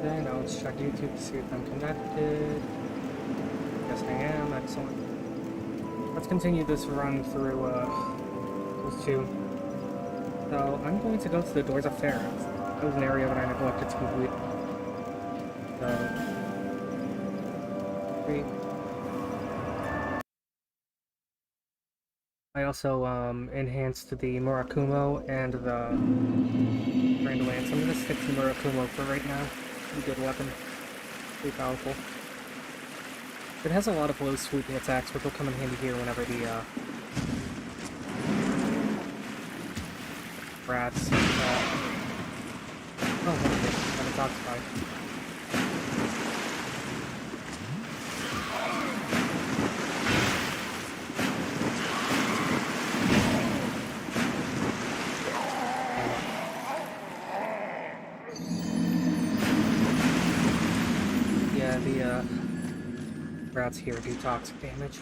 Then I'll just check YouTube to see if I'm connected. Yes, I am. Excellent. Let's continue this run through those two. So I'm going to go to the Doors of Fair. That was an area that I neglected to complete. So, 3. I also enhanced the Murakumo and the Grand Lance. I'm gonna stick to Murakumo for right now. Pretty good weapon. Pretty powerful. It has a lot of low sweeping attacks, which will come in handy here whenever the rats. Oh, okay. Got a Toxify. Yeah, the rats here do toxic damage.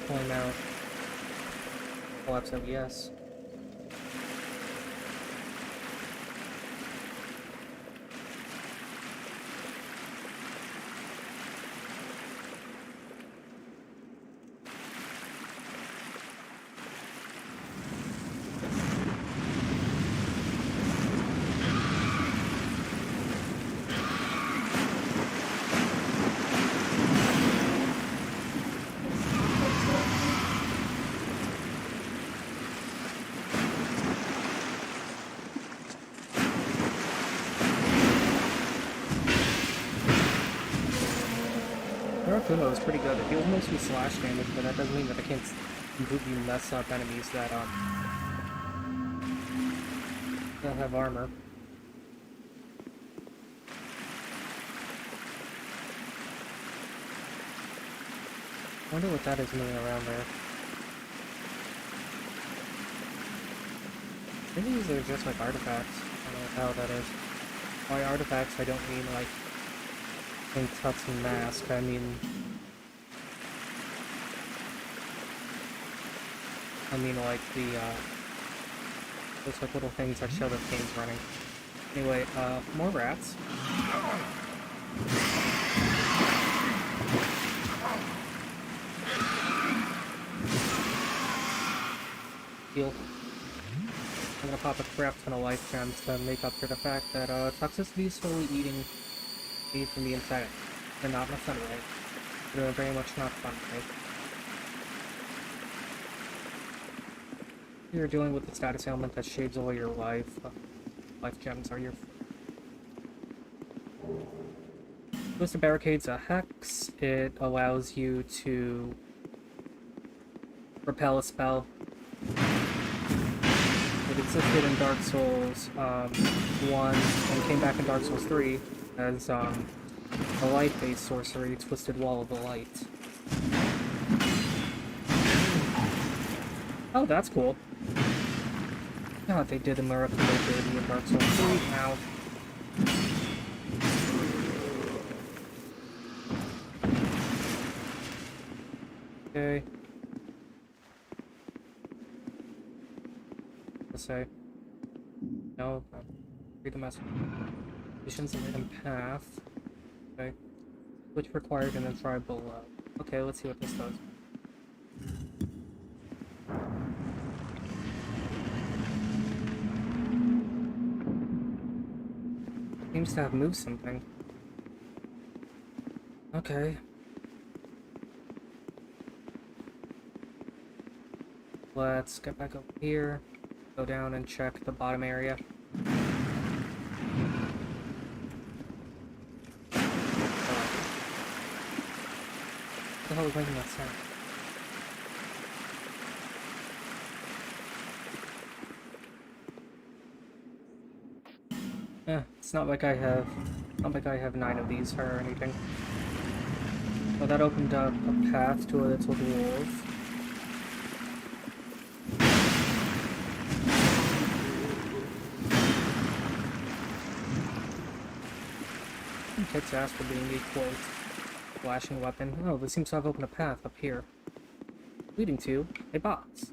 Point out. Collapse of yes. Murakumo is pretty good. It deals mostly slash damage, but that doesn't mean that I can't completely mess up enemies that don't have armor. I wonder what that is moving around there. Maybe these are just like artifacts. I don't know how that is. By artifacts, I don't mean like Tuts and Mask. I mean like the those like little things that show the game's running. Anyway, more rats. Heal. I'm gonna pop a crap ton of life gems to make up for the fact that toxicity is slowly eating me from the inside, and not in a fun way. They're very much not fun way. You're dealing with the status ailment that shaves all your life. Life gems are your. List of barricades a hex. It allows you to repel a spell. It existed in Dark Souls 1 and came back in Dark Souls 3 as a light-based sorcery, Twisted Wall of the Light. Oh, that's cool. God, they did a miracle dirty in Dark Souls 3. Ow. Okay. Let's say. No. Read the message. Missions and random path. Okay. Which required and then try below. Okay, let's see what this does. Seems to have moved something. Okay. Let's get back up here. Go down and check the bottom area. What the hell is making that sound? It's not like I have 9 of these or anything. Well, that opened up a path to a little wolf. can kick's ass for being a, quote, flashing weapon. Oh, this seems to have opened a path up here. Leading to a box.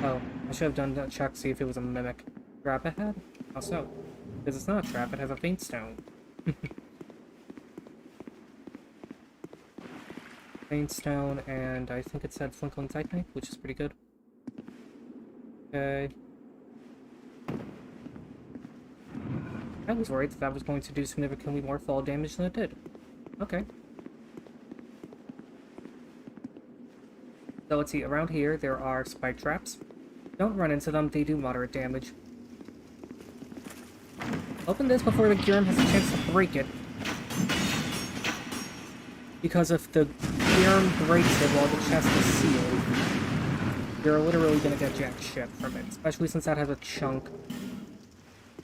Oh, I should have done that check to see if it was a mimic. Trap ahead? How so? Because it's not a trap, it has a faint stone. Faint stone, and I think it said Flinkling Titanite, which is pretty good. Okay. I was worried that was going to do significantly more fall damage than it did. Okay. So let's see, around here there are spike traps. Don't run into them, they do moderate damage. Open this before the Gyurm has a chance to break it. Because if the Gyurm breaks it while the chest is sealed, you're literally gonna get jack shit from it. Especially since that has a chunk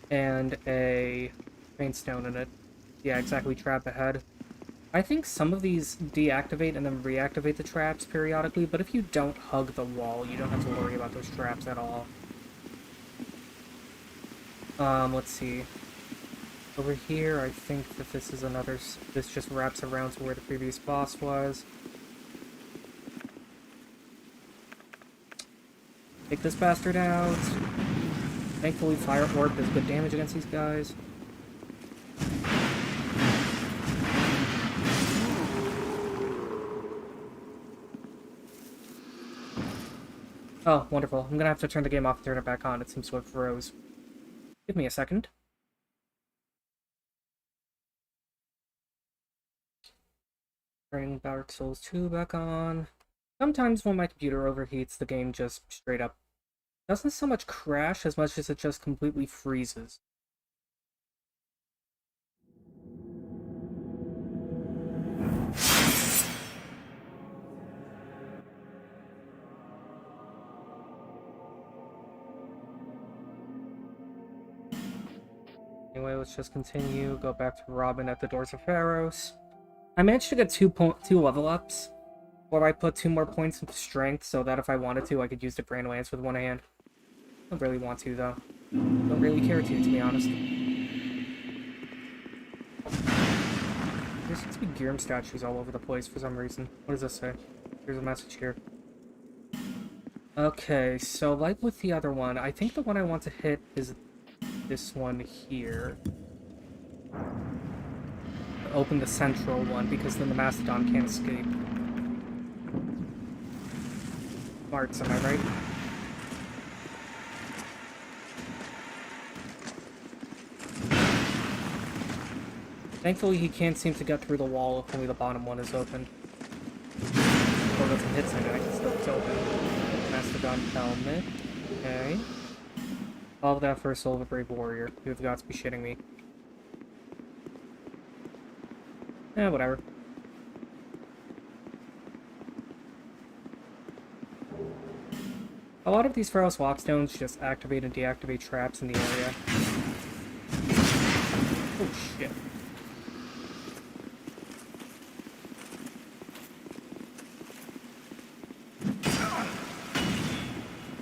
and a faint stone in it. Yeah, exactly, trap ahead. I think some of these deactivate and then reactivate the traps periodically, but if you don't hug the wall, you don't have to worry about those traps at all. Let's see. Over here, I think that this is another... This just wraps around to where the previous boss was. Take this bastard out. Thankfully, Fire Orb does good damage against these guys. Oh, wonderful. I'm gonna have to turn the game off and turn it back on. It seems to have froze. Give me a second. Turning Dark Souls 2 back on. Sometimes when my computer overheats, the game just straight up doesn't so much crash as much as it just completely freezes. Anyway, let's just continue. Go back to Robin at the Doors of Pharos. I managed to get two level ups, where I put 2 more points into strength, so that if I wanted to, I could use the Grand Lance with one hand. Don't really want to, though. Don't really care to be honest. There seems to be Gyurm statues all over the place for some reason. What does this say? There's a message here. Okay, so like with the other one, I think the one I want to hit is this one here. Open the central one, because then the Mastodon can't escape. Smarts, am I right? Thankfully, he can't seem to get through the wall if only the bottom one is open. Or doesn't hit something, I can still it's open. Mastodon helmet. Okay. All of that for a Soul of a Brave Warrior. You've got to be shitting me. Eh, whatever. A lot of these Pharos Lockstones just activate and deactivate traps in the area. Oh shit.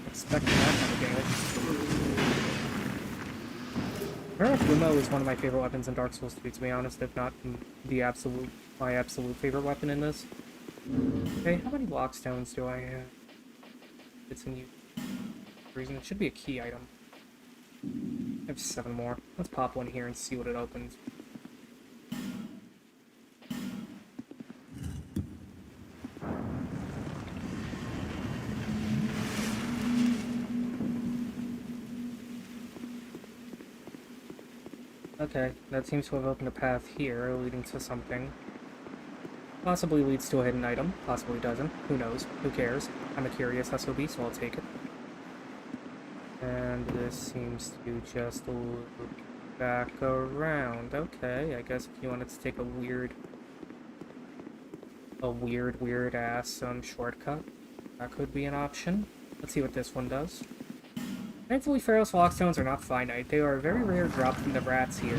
Expecting that kind of damage. Fumo is one of my favorite weapons in Dark Souls 3, to be honest, if not my absolute favorite weapon in this. Okay, how many Lockstones do I have? It's in use. Reason it should be a key item. I have 7 more. Let's pop one here and see what it opens. Okay, that seems to have opened a path here, leading to something. Possibly leads to a hidden item, possibly doesn't. Who knows? Who cares? I'm a curious SOB, so I'll take it. And this seems to just loop back around. Okay, I guess if you wanted to take a weird ass shortcut, that could be an option. Let's see what this one does. Thankfully, Pharos Lockstones are not finite. They are a very rare drop from the rats here.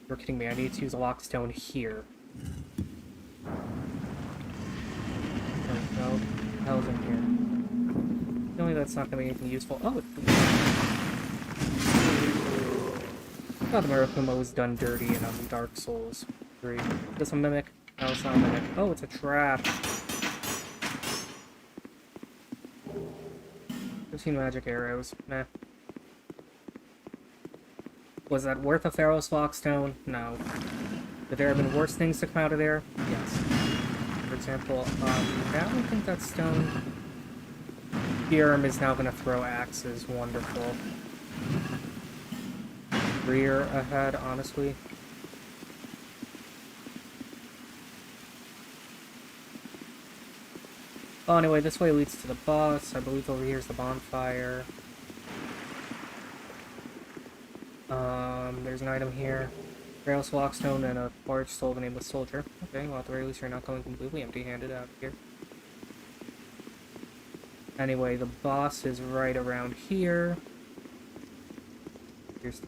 You're kidding me, I need to use a Lockstone here. No, hell's in here. Only it's not gonna be anything useful. Oh, God, the Murakumo was done dirty in Dark Souls 3. Is this a mimic? No, it's not a mimic. Oh, it's a trap. 15 magic arrows. Meh. Was that worth a Pharaoh's Lockstone? No. Could there have been worse things to come out of there? Yes. For example, now I think that stone Theorem is now going to throw axes. Wonderful. Rear ahead, honestly. Oh, anyway, this way leads to the boss. I believe over here is the bonfire. There's an item here. Pharaoh's Lockstone and a large soul of a nameless soldier. Okay, well at the very least you're not going completely empty-handed out here. Anyway, the boss is right around here. Here's the...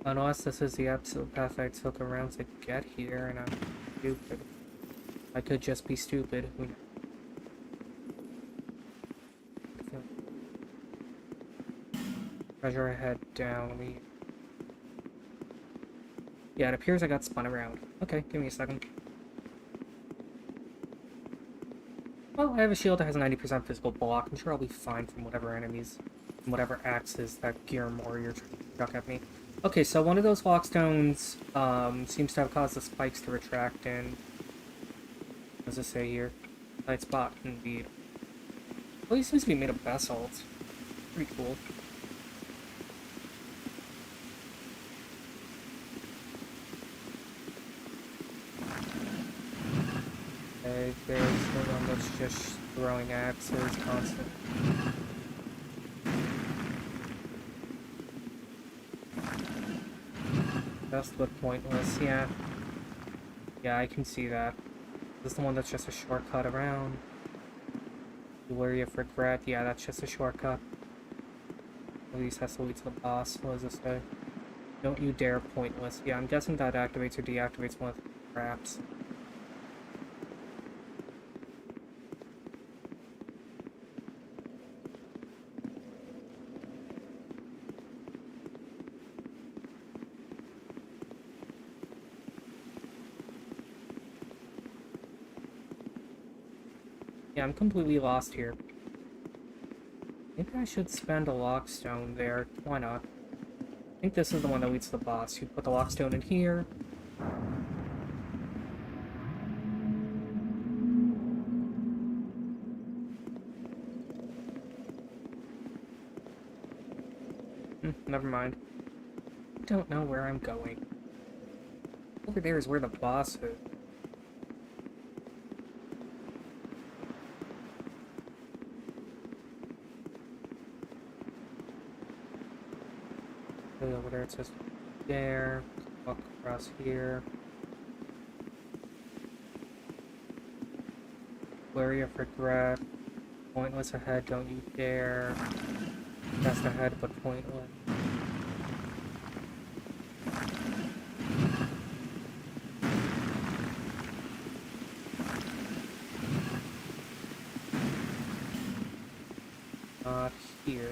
Unless this is the absolute path I took around to get here, and I'm stupid. I could just be stupid. Treasure ahead down. Yeah, it appears I got spun around. Okay, give me a second. Well, I have a shield that has a 90% physical block. I'm sure I'll be fine from whatever enemies, from whatever axes that Gear Warrior chuck at me. Okay, so one of those lockstones seems to have caused the spikes to retract, and what does it say here? Tight spot, indeed. Well, he seems to be made of basalt. Pretty cool. Okay, there's the one that's just throwing axes constantly. That's but pointless, yeah. Yeah, I can see that. This is the one that's just a shortcut around. Worry of regret, yeah, that's just a shortcut. At least has to lead to the boss. What does this say? Don't you dare pointless. Yeah, I'm guessing that activates or deactivates one of the traps. Yeah, I'm completely lost here. Maybe I should spend a lockstone there. Why not? I think this is the one that leads to the boss. You put the lockstone in here. Never mind. I don't know where I'm going. Over there is where the boss is. Over there, it says there. Walk across here. Worry of regret. Pointless ahead, don't you dare. Just ahead, but pointless. Not here.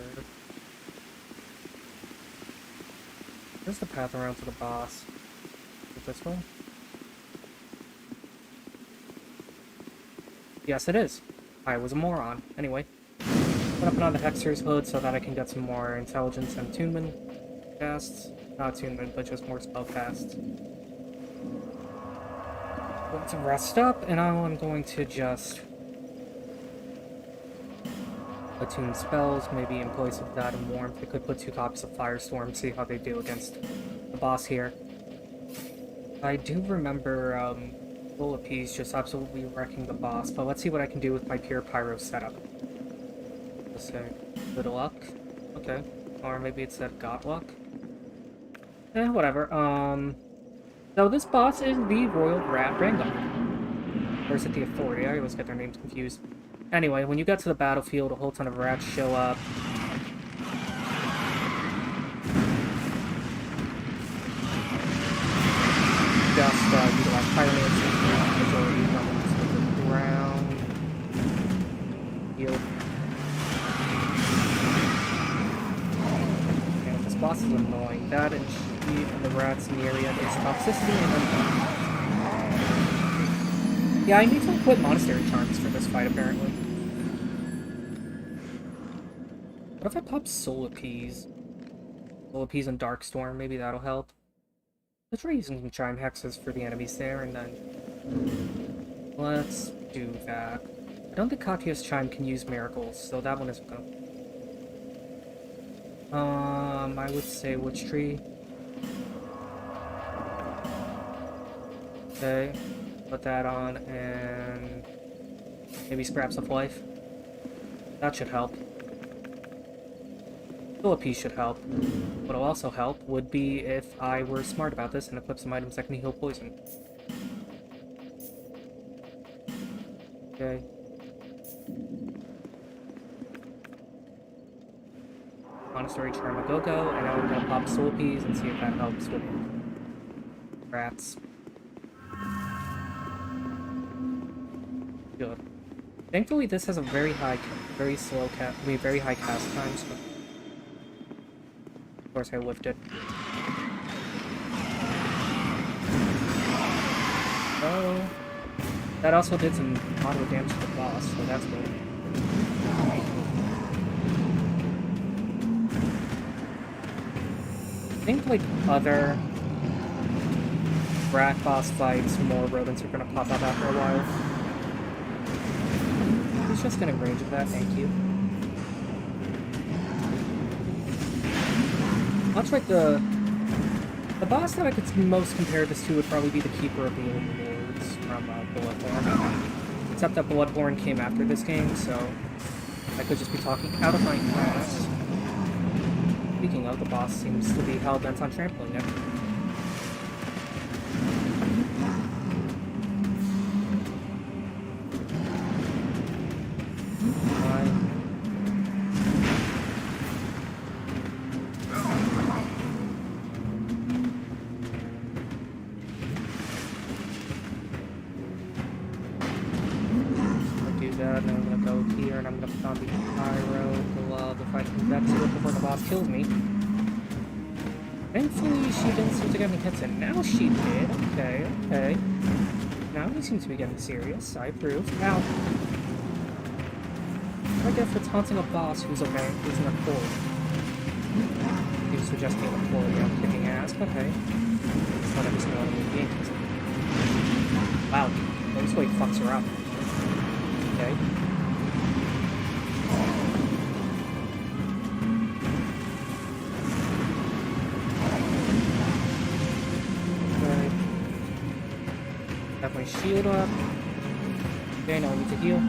Where's the path around to the boss? Is it this way? Yes, it is. I was a moron. Anyway. I'm gonna put on the Hexer's hood so that I can get some more intelligence and attunement casts. Not attunement, but just more spell casts. Let's rest up, and now I'm going to just attune spells, maybe in place of that and warmth. I could put 2 copies of Firestorm, see how they do against the boss here. I do remember Bullet just absolutely wrecking the boss, but let's see what I can do with my pure Pyro setup. Let's say, good luck. Okay. Or maybe it said got luck. Whatever. So this boss is the Royal Rat Rangum. Or is it the Authority? I always get their names confused. Anyway, when you get to the battlefield, a whole ton of rats show up. Just utilize pyromancy, majority, is annoying. That and sheep and the rats in the area, there's toxicity and then... Yeah, I need to equip monastery charms for this fight, apparently. What if I pop Soul Appease? Soul Appease and Darkstorm, maybe that'll help. Let's try using some Chime Hexes for the enemies there, and then... Let's do that. I don't think Katya's Chime can use Miracles, so that one isn't gonna... I would say Witch Tree. Okay, put that on, and... maybe Scraps of Life. That should help. Philippi should help. What'll also help would be if I were smart about this and equip some items that can heal poison. Okay. Monastery Charm a Go-Go, and now we're gonna pop Soul Peas and see if that helps with rats. Good. Thankfully, this has a very high cast time, so... Of course, I lifted. Oh, that also did some auto damage to the boss, so that's good. I think, like other rat boss fights, more rodents are gonna pop up after a while. He's just in range of that, thank you. Much like the boss that I could most compare this to would probably be the Keeper of the Old Lords from Bloodborne. Except that Bloodborne came after this game, so I could just be talking out of my ass. Speaking of, the boss seems to be hell-bent on trampling it. Kills me. Thankfully, she didn't seem to get any hits in. Now she did. Okay, okay. Now he seems to be getting serious. I approve. Now, I guess it's haunting a boss who's in a core. He was suggesting a core, yeah, kicking ass. Okay. It's not every single enemy in the game. Wow. This way fucks her up. Okay. Definitely shield up. Okay, now I need to heal.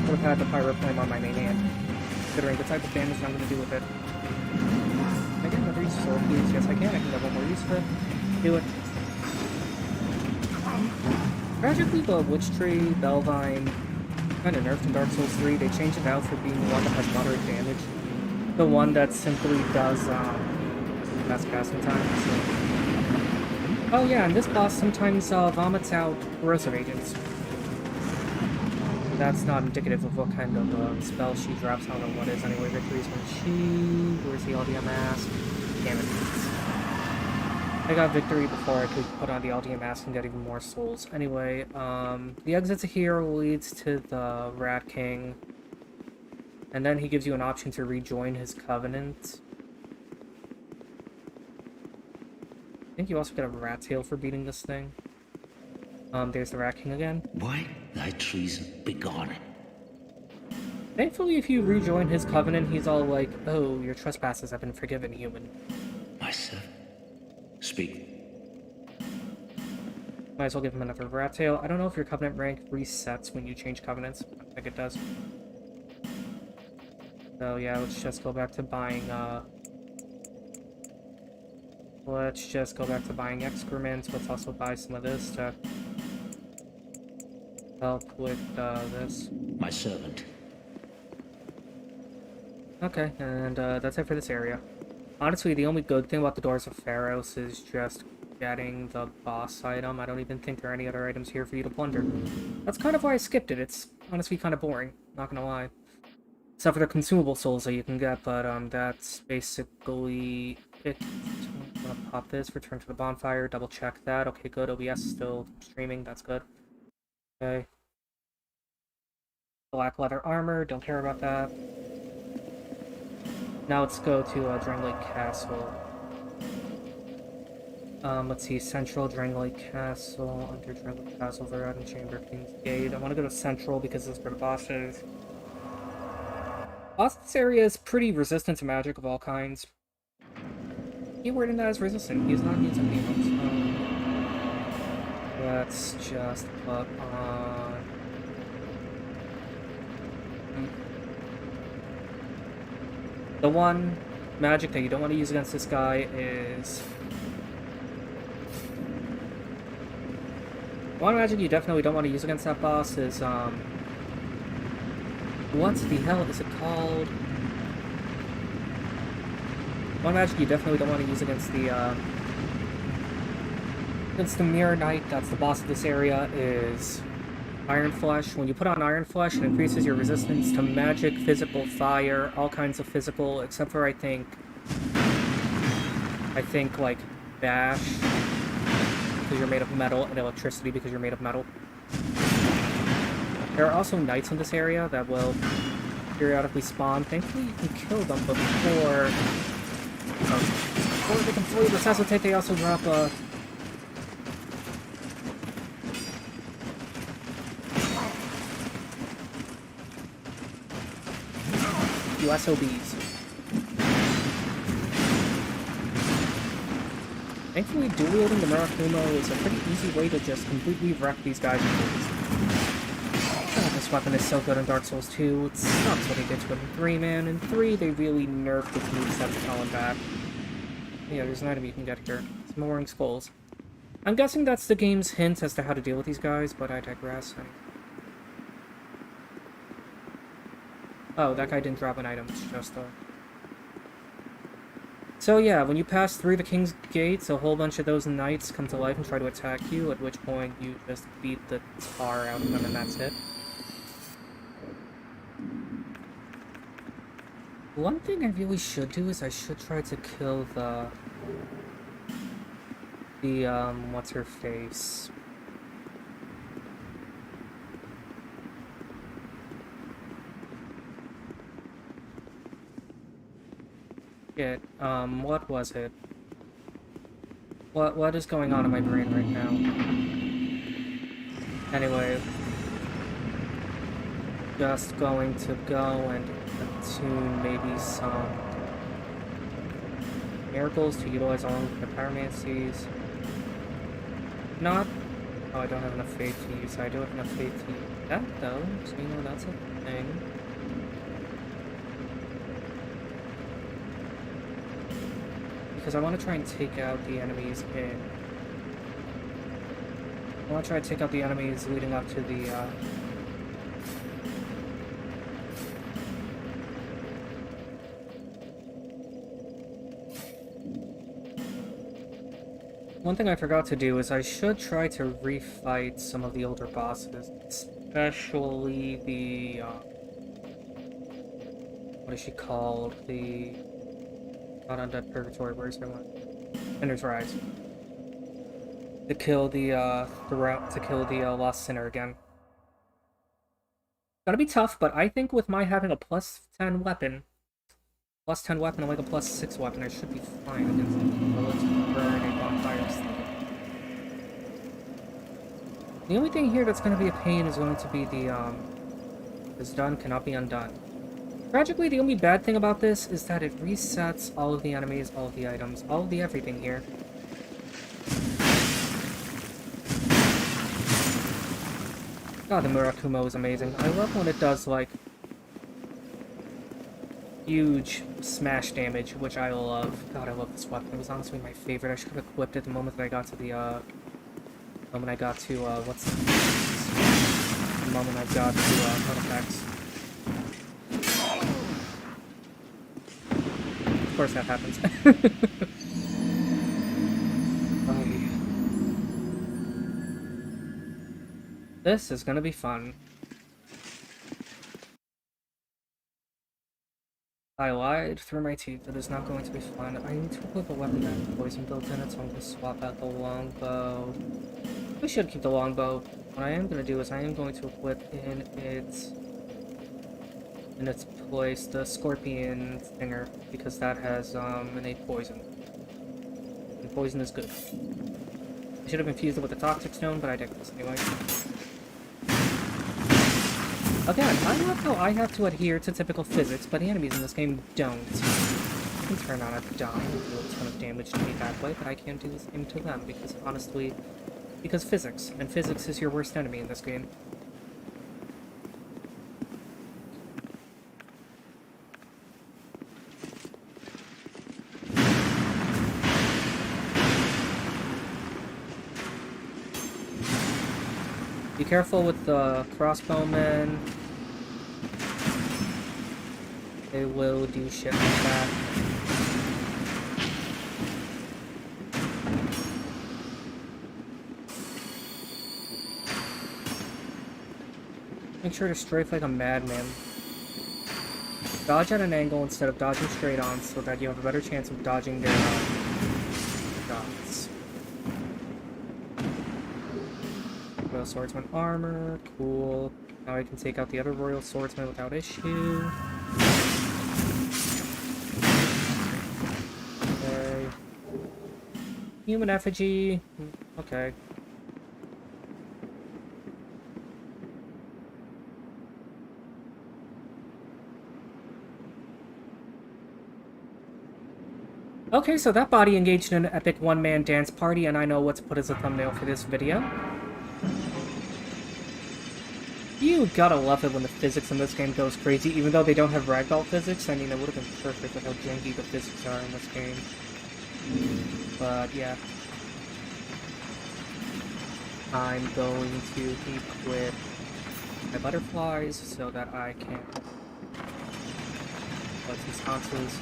Would have had the Pyro flame on my main hand, considering the type of damage I'm going to do with it. Can I get another use of Soul Keys? Yes, I can. I can get one more use of it. Do it. Tragically, the Witch Tree, Bellvine, kind of nerfed in Dark Souls 3. They changed it out for being one that has moderate damage. The one that simply does fast casting time. So. Oh yeah, and this boss sometimes vomits out corrosive agents. That's not indicative of what kind of spell she drops. I don't know what is anyway. Victories when she... Where's the LDM mask? Damn it. I got victory before I could put on the LDM mask and get even more souls. Anyway, the exit here leads to the Rat King. And then he gives you an option to rejoin his covenant. I think you also get a rat tail for beating this thing. There's the Rat King again. Why thy treason begone? Thankfully, if you rejoin his covenant, he's all like, oh, your trespasses have been forgiven, human. My servant. Speak. Might as well give him another rat tail. I don't know if your covenant rank resets when you change covenants. I think it does. So yeah, let's just go back to buying, let's just go back to buying excrements. Let's also buy some of this to help with, this. My servant. Okay, and, that's it for this area. Honestly, the only good thing about the Doors of Pharos is just getting the boss item. I don't even think there are any other items here for you to plunder. That's kind of why I skipped it. It's honestly kind of boring, not gonna lie. Except for the consumable souls that you can get, but that's basically it. I'm gonna pop this, return to the bonfire, double check that. Okay, good. OBS is still streaming, that's good. Okay. Black leather armor, don't care about that. Now let's go to Drangleic Castle. Let's see, Central, Drangleic Castle, under Drangleic Castle, Veradin Chamber, King's Gate. I want to go to Central because this is where the boss is. This area is pretty resistant to magic of all kinds. Keyword in that is resistant. He's not using demons. Let's just put on... The one magic that you don't want to use against this guy is... One magic you definitely don't want to use against that boss is, what the hell is it called? One magic you definitely don't want to use against the Mirror Knight, that's the boss of this area, is Iron Flesh. When you put on Iron Flesh, it increases your resistance to magic, physical, fire, all kinds of physical, except for I think, like, bash, because you're made of metal, and electricity because you're made of metal. There are also knights in this area that will periodically spawn. Thankfully, you can kill them before they can fully resuscitate. They also drop a... USOBs. Thankfully, dual-wielding the Murakumo is a pretty easy way to just completely wreck these guys' moves. This weapon is so good in Dark Souls 2. It sucks what they did to it in 3, man. In 3, they really nerfed its moveset to call him back. Yeah, there's an item you can get here. Some Roaring Skulls. I'm guessing that's the game's hint as to how to deal with these guys, but I digress. Oh, that guy didn't drop an item. It's just So yeah, when you pass through the King's Gates, a whole bunch of those knights come to life and try to attack you, at which point you just beat the tar out of them and that's it. One thing I really should do is I should try to kill the what's her face? What was it? What is going on in my brain right now? Anyway, just going to go and attune maybe some miracles to utilize along with the pyromancies. Not... Oh, I don't have enough faith to use. I do have enough faith to use that, though, so you know that's a thing. Because I want to try and take out the enemies in... I want to try to take out the enemies leading up to the, One thing I forgot to do is I should try to refight some of the older bosses, especially the, what is she called? The... Not Undead Purgatory, where's her one? Ender's Rise. To kill the Lost Sinner again. Gonna be tough, but I think with my having a plus 10 weapon, and like a plus 6 weapon, I should be fine against the bullets burning bonfires. The only thing here that's gonna be a pain is going to be the, is done cannot be undone. Tragically, the only bad thing about this is that it resets all of the enemies, all of the items, all of the everything here. God, the Murakumo is amazing. I love when it does, like, huge smash damage, which I love. God, I love this weapon. It was honestly my favorite. I should have equipped it the moment that I got to the, what's the... The moment I got to, Pyro-dex. Of course that happens. This is gonna be fun. I lied through my teeth. It is not going to be fun. I need to equip a weapon that has poison built in it, so I'm going to swap out the longbow. We should keep the longbow. What I am going to do is I am going to equip in its place the scorpion stinger, because that has innate poison. And poison is good. I should have infused it with the toxic stone, but I digress anyway. Again, I love how I have to adhere to typical physics, but the enemies in this game don't. I can turn on a dime and do a ton of damage to me that way, but I can't do the same to them, because honestly, because physics, and physics is your worst enemy in this game. Be careful with the crossbowmen. They will do shit like that. Make sure to strafe like a madman. Dodge at an angle instead of dodging straight on so that you have a better chance of dodging their shots. Royal Swordsman armor, cool. Now I can take out the other Royal Swordsman without issue. Okay. Human effigy. Okay. Okay, so that body engaged in an epic one-man dance party, and I know what to put as a thumbnail for this video. You gotta love it when the physics in this game goes crazy, even though they don't have ragdoll physics. I mean, it would have been perfect with how janky the physics are in this game. But, yeah. I'm going to equip my butterflies so that I can put some sconces.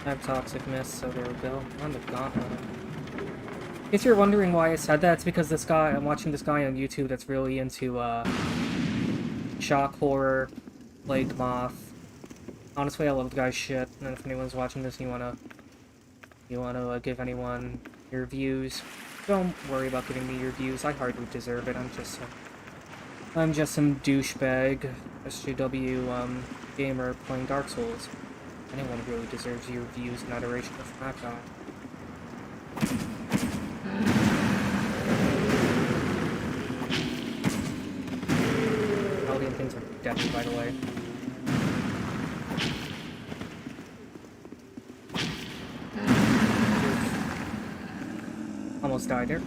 I have toxic mist, so there we go. On the gauntlet. If you're wondering why I said that, it's because this guy, I'm watching this guy on YouTube that's really into shock horror, plague moth. Honestly, I love the guy's shit, and if anyone's watching this and you wanna give anyone your views, don't worry about giving me your views. I hardly deserve it. I'm just some douchebag SJW gamer playing Dark Souls. Anyone really deserves your views and adoration of that guy. Paladin things are deadly, by the way. Almost died there.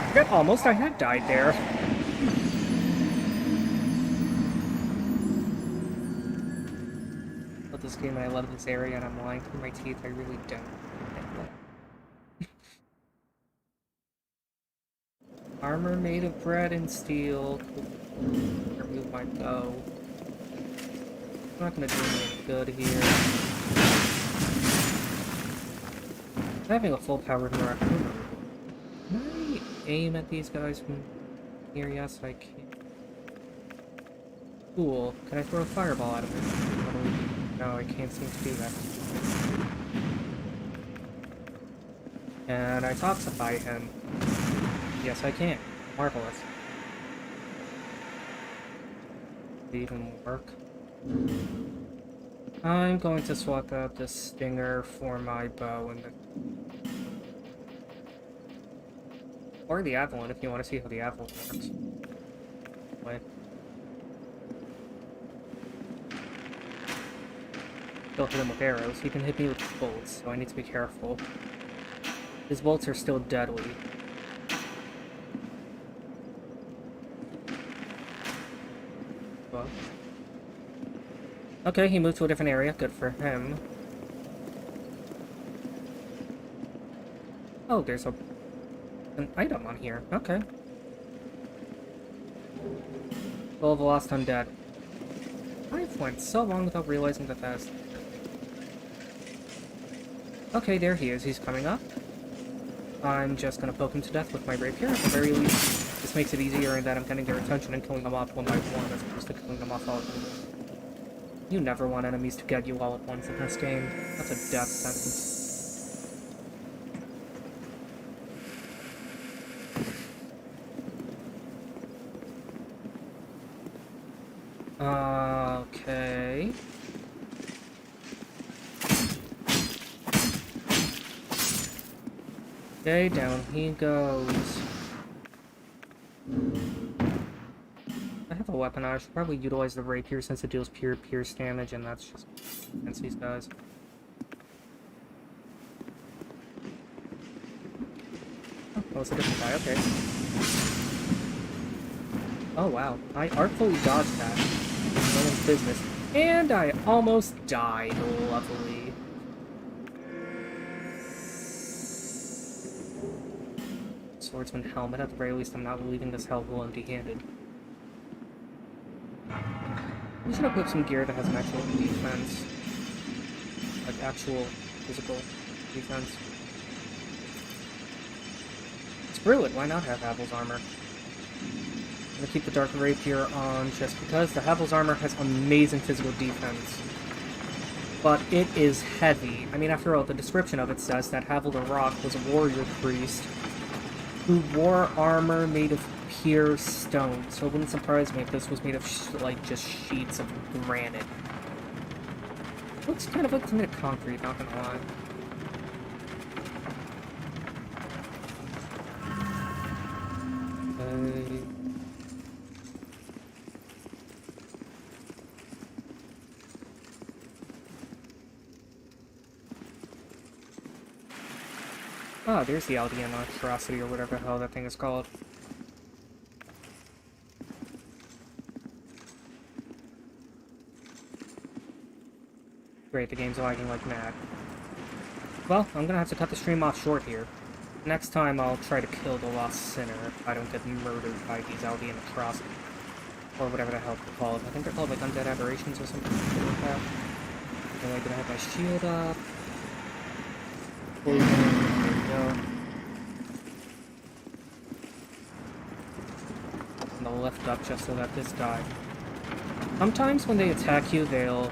Forget almost, I had died there. This game and I love this area and I'm lying through my teeth. I really don't. Armor made of bread and steel. Remove my bow. I'm not gonna do anything good here. Having a full powered Maracuda. Can I aim at these guys from here? Yes, I can. Cool. Can I throw a fireball at him? No, I can't seem to do that. Can I toxify him? Yes, I can. Marvelous. Did it even work? I'm going to swap out the stinger for my bow and the... Or the Avalon if you want to see how the Avalon works. Wait. Still hit him with arrows. He can hit me with bolts, so I need to be careful. His bolts are still deadly. Well. Okay, he moved to a different area. Good for him. Oh, there's an item on here. Okay. Soul of the Lost Undead. I've went so long without realizing that that's... Okay, there he is. He's coming up. I'm just gonna poke him to death with my rapier. At the very least, this makes it easier in that I'm getting their attention and killing them off one by one, as opposed to killing them off all at once. You never want enemies to get you all at once in this game. That's a death sentence. Okay. Okay, down he goes. I have a weapon. I should probably utilize the rapier since it deals pure pierce damage, and that's just against these guys. Oh, it's a different guy. Okay. Oh wow, I artfully dodged that. No one's business. And I almost died. Lovely. Swordsman helmet. At the very least, I'm not leaving this hellhole empty-handed. We should equip some gear that has an actual defense. Like actual physical defense. Screw it, why not have Havel's armor? I'm gonna keep the Dark Rapier on just because the Havel's armor has amazing physical defense. But it is heavy. I mean, after all, the description of it says that Havel the Rock was a warrior priest who wore armor made of pure stone, so it wouldn't surprise me if this was made of, like, just sheets of granite. Looks kind of like it's made of concrete, not gonna lie. Ah, there's the Aldean atrocity, or whatever the hell that thing is called. Great, the game's lagging like mad. Well, I'm gonna have to cut the stream off short here. Next time I'll try to kill the Lost Sinner if I don't get murdered by these Aldean atrocities. Or whatever the hell they're called. I think they're called like undead aberrations or something like that. Anyway, gonna have my shield up. There we go. And I'll lift up just so that this guy. Sometimes when they attack you, they'll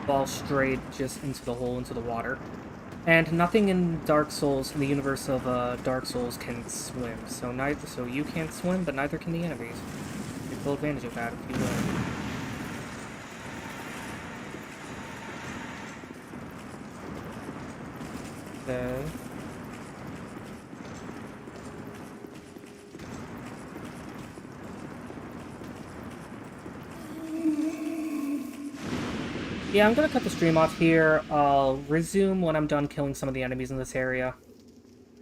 fall straight just into the hole, into the water. And nothing in Dark Souls, in the universe of Dark Souls, can swim. So you can't swim, but neither can the enemies. Take full advantage of that if you will. Okay. Yeah, I'm gonna cut the stream off here. I'll resume when I'm done killing some of the enemies in this area.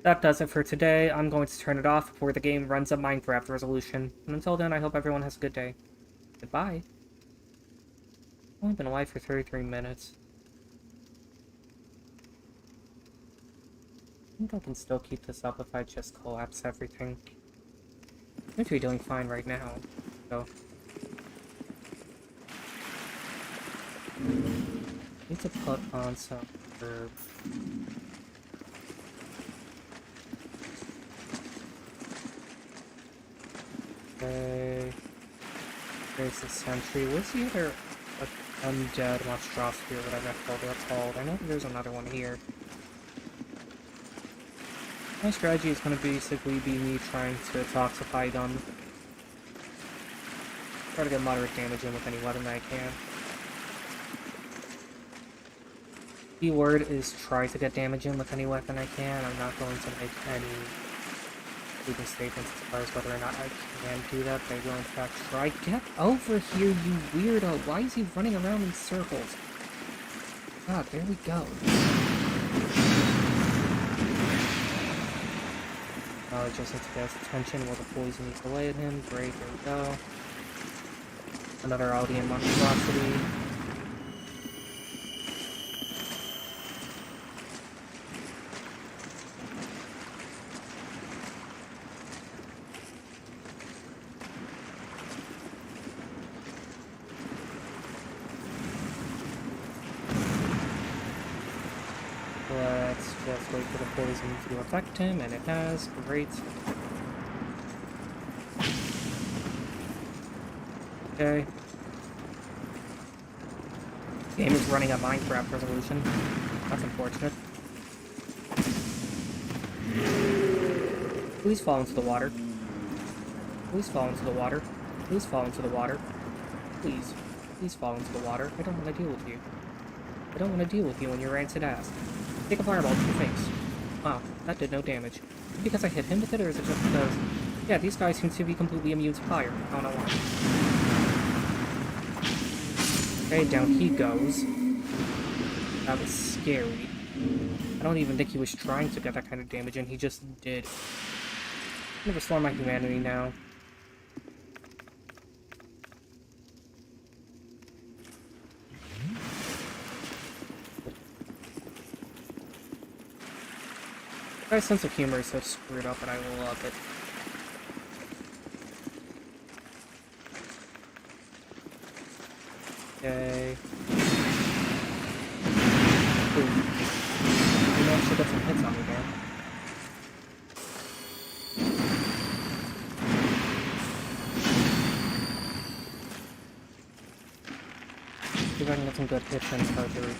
That does it for today. I'm going to turn it off before the game runs up Minecraft resolution. And until then, I hope everyone has a good day. Goodbye. I've only been alive for 33 minutes. I think I can still keep this up if I just collapse everything. I'm actually doing fine right now, so... need to put on some herb. Okay. There's the sentry. Where's the other undead monstrosity or whatever they're called? I know there's another one here. My strategy is going to basically be me trying to toxify them. Try to get moderate damage in with any weapon that I can. Keyword is try to get damage in with any weapon I can. I'm not going to make any sweeping statements as far as whether or not I can do that, but I will in fact try. Get over here, you weirdo! Why is he running around in circles? Ah, there we go. Just need to get his attention while the poison eats away at him. Great, there we go. Another Aldean monstrosity. Let's just wait for the poison to affect him, and it has. Great. Okay. Game is running at Minecraft resolution. That's unfortunate. Please fall into the water. Please fall into the water. Please fall into the water. Please. Please fall into the water. I don't want to deal with you. I don't want to deal with you and your rancid ass. Take a fireball to your face. Wow, that did no damage. Because I hit him with it, or is it just because... Yeah, these guys seem to be completely immune to fire. I don't know why. Okay, down he goes. That was scary. I don't even think he was trying to get that kind of damage, and he just did. I'm gonna restore my humanity now. My sense of humor is so screwed up, and I love it. Okay. Ooh. You know, I should get some hits on me there. See if I can get some good hits and archery.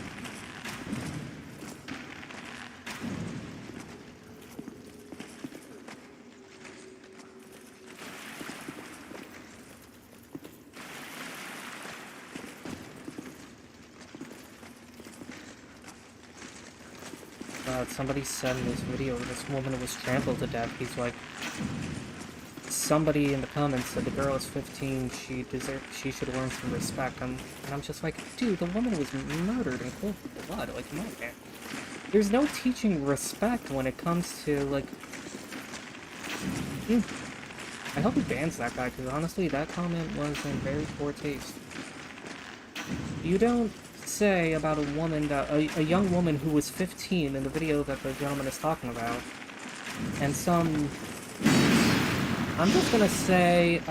Somebody said in this video this woman was trampled to death. He's like, somebody in the comments said the girl is 15, she should learn some respect. And I'm just like, dude, the woman was murdered in cold blood. Like, no, man. There's no teaching respect when it comes to, like... I hope he bans that guy, because honestly, that comment was in very poor taste. You don't say about a woman that a young woman who was 15 in the video that the gentleman is talking about, and some, I'm just gonna say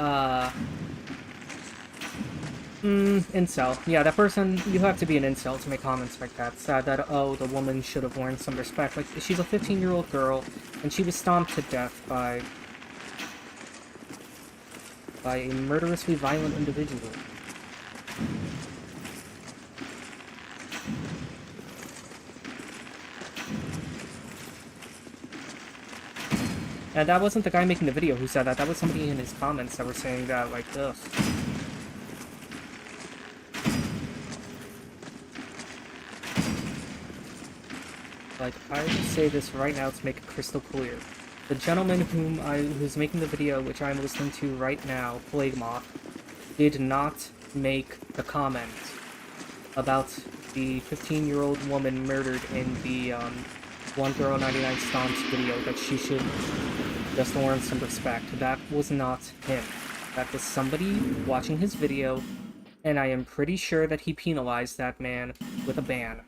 incel. Yeah, that person, you have to be an incel to make comments like that. Sad that, oh, the woman should have learned some respect. Like, she's a 15-year-old girl, and she was stomped to death by a murderously violent individual. And that wasn't the guy making the video who said that. That was somebody in his comments that were saying that, like, ugh. Like, I will say this right now to make it crystal clear. The gentleman who's making the video, which I'm listening to right now, Plague Moth, did not make the comment about the 15-year-old woman murdered in the, One Girl 99 Stomps video that she should just learn some respect. That was not him. That was somebody watching his video, and I am pretty sure that he penalized that man with a ban.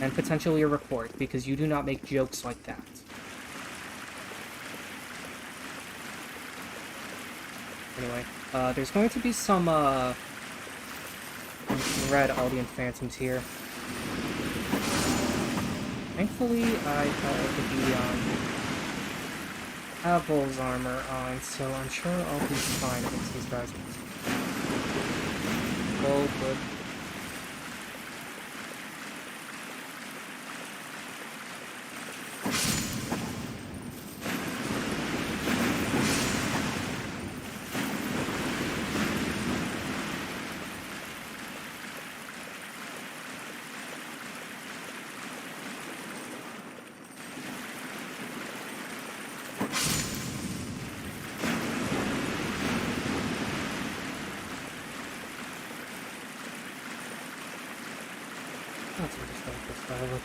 And potentially a report, because you do not make jokes like that. Anyway, there's going to be some, red Aldean Phantoms here. Thankfully, I have Vol's armor on, so I'm sure I'll be fine against these guys. Vol, good.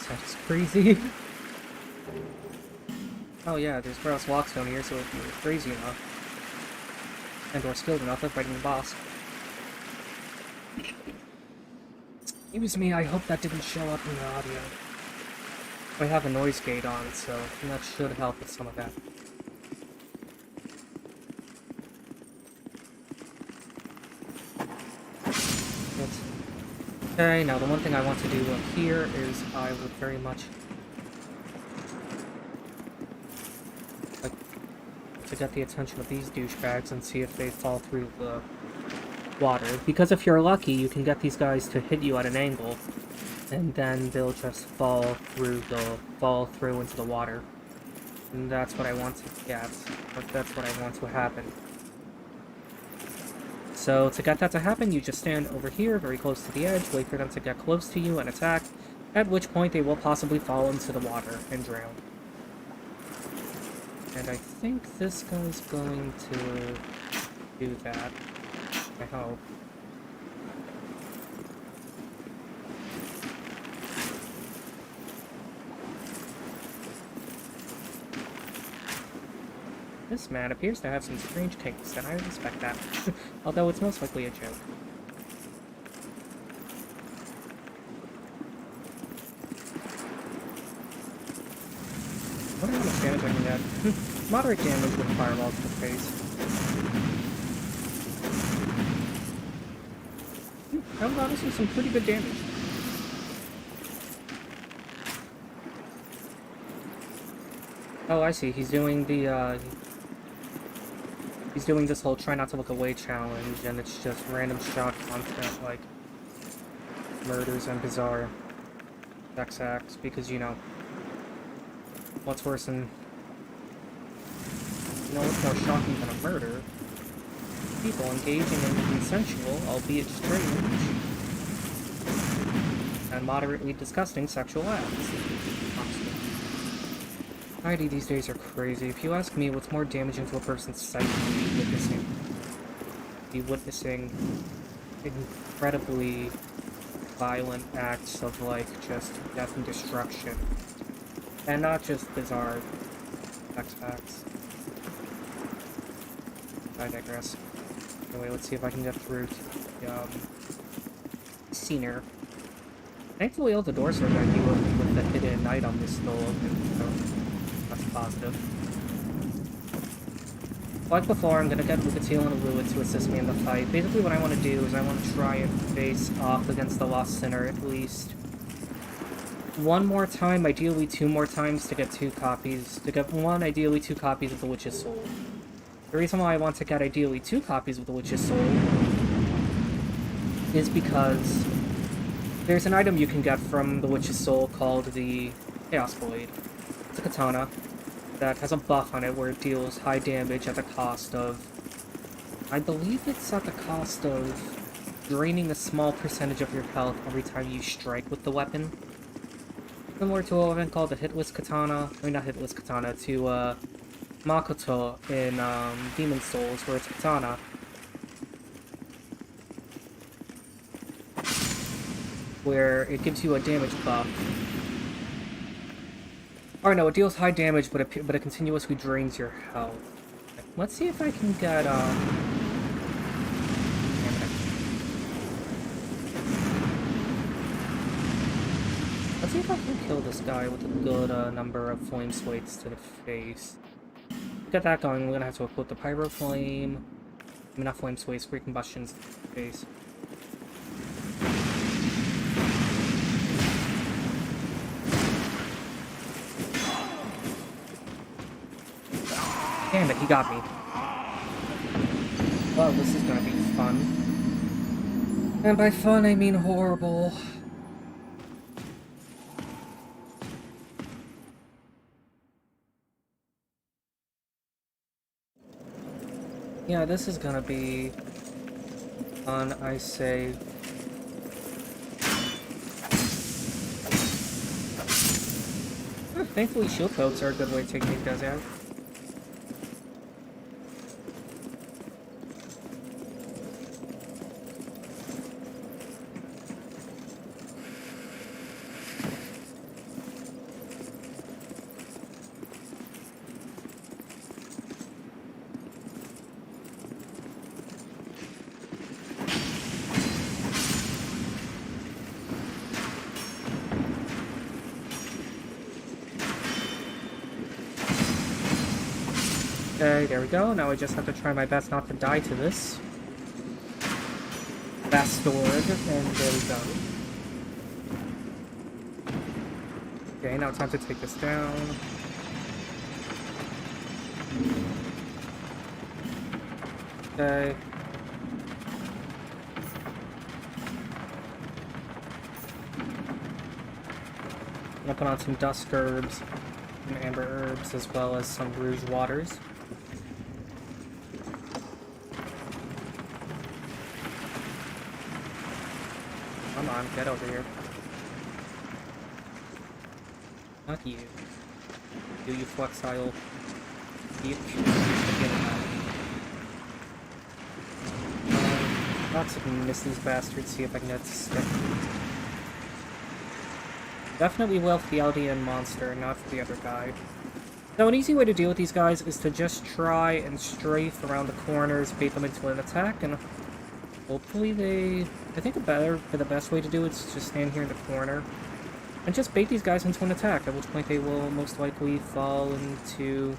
That's crazy. Oh yeah, there's Brass Lockstone here, so if you're crazy enough, and or skilled enough at fighting the boss. Excuse me, I hope that didn't show up in the audio. I have a noise gate on, so that should help with some of that. Okay, now the one thing I want to do up here is I would very much like to get the attention of these douchebags and see if they fall through the water. Because if you're lucky, you can get these guys to hit you at an angle, and then they'll just fall through into the water. And that's what I want to get. Or that's what I want to happen. So to get that to happen, you just stand over here, very close to the edge, wait for them to get close to you and attack, at which point they will possibly fall into the water and drown. And I think this guy's going to do that. I hope. This man appears to have some strange kinks, and I respect that. Although it's most likely a joke. I wonder how much damage I can get. Moderate damage with fireballs to the face. That was honestly some pretty good damage. Oh, I see. He's doing the, he's doing this whole try not to look away challenge, and it's just random shot content, like murders and bizarre sex acts, because, you know, what's worse than... You know what's more shocking than a murder? People engaging in consensual, albeit strange, and moderately disgusting sexual acts. Society these days are crazy. If you ask me what's more damaging to a person's psyche, be witnessing incredibly violent acts of, like, just death and destruction. And not just bizarre sex acts. I digress. Anyway, let's see if I can get through to the, scenery. Thankfully, all the doors are that you with the hidden item is still open, so that's positive. Like before, I'm gonna get Lucatiel and Lua to assist me in the fight. Basically, what I want to do is I want to try and face off against the Lost Sinner at least one more time, ideally 2 more times, to get 2 copies. To get ideally 2 copies of the Witch's Soul. The reason why I want to get ideally 2 copies of the Witch's Soul is because there's an item you can get from the Witch's Soul called the Chaos Blade. It's a katana that has a buff on it where it deals high damage at the cost of... I believe it's at the cost of draining a small percentage of your health every time you strike with the weapon. Similar to a weapon called the Hitless Katana, I mean not Hitless Katana, to Makoto in Demon Souls, where it's katana. Where it gives you a damage buff. Or no, it deals high damage, but it continuously drains your health. Let's see if I can get, let's see if I can kill this guy with a good number of flame swipes to the face. To get that going, we're gonna have to equip the Pyro Flame. I mean, not flame swipes, free combustions to the face. Damn it, he got me. Well, this is gonna be fun. And by fun, I mean horrible. Yeah, this is gonna be fun, I say. Thankfully, shield coats are a good way to take these guys out. Okay, there we go. Now I just have to try my best not to die to this. Fast sword, and there we go. Okay, now time to take this down. Okay. I'm gonna put on some dusk herbs, some amber herbs, as well as some rouge waters. Come on, get over here. Not you. You flexile. Lots of miss these bastards, see if I can get stuck. Definitely well for the Aldean monster, not for the other guy. Now, an easy way to deal with these guys is to just try and strafe around the corners, bait them into an attack, and hopefully they... I think the best way to do it is just stand here in the corner and just bait these guys into an attack, at which point they will most likely fall into...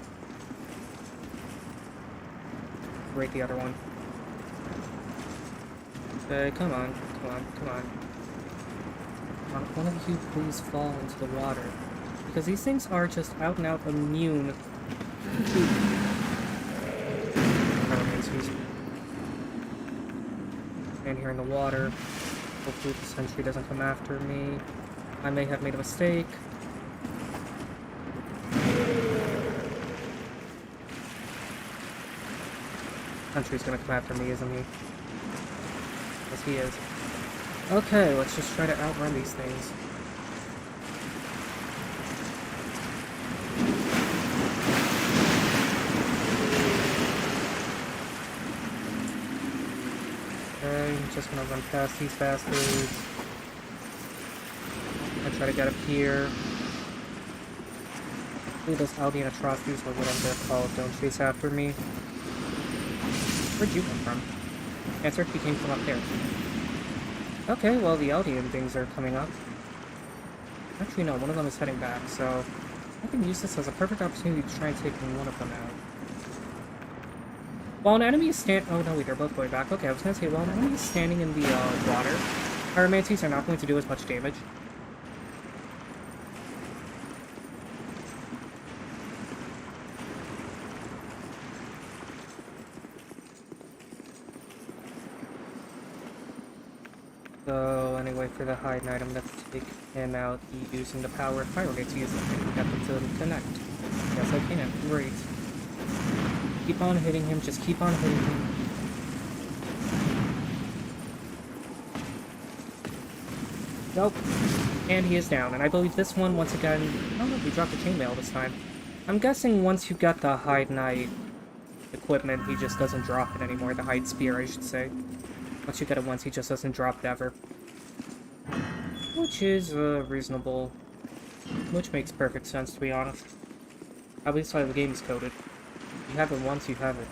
Right, the other one. Okay, come on. One of you please fall into the water. Because these things are just out and out immune to... Stand here in the water. Hopefully the sentry doesn't come after me. I may have made a mistake. Sentry's gonna come after me, isn't he? Yes, he is. Okay, let's just try to outrun these things. Okay, I'm just gonna run past these bastards. I try to get up here. Hopefully those Aldean atrocities, or whatever they're called, don't chase after me. Where'd you come from? Answer, he came from up there. Okay, well, the Aldean things are coming up. Actually, no, one of them is heading back, so I can use this as a perfect opportunity to try and take one of them out. While an enemy is oh no, wait, they're both going back. Okay, I was gonna say, while an enemy is standing in the water, pyromancies are not going to do as much damage. So, anyway, for the hide knight, I'm going to take him out using the power of Pyro-dex. Use it and get them to connect. Yes, I can. Great. Keep on hitting him. Just keep on hitting him. Nope. And he is down. And I believe this one, once again... Oh, no, we dropped the chainmail this time. I'm guessing once you got the hide knight equipment, he just doesn't drop it anymore. The hide spear, I should say. Once you get it once, he just doesn't drop it ever. Which is reasonable. Which makes perfect sense, to be honest. At least how the game is coded. You have it once, you have it.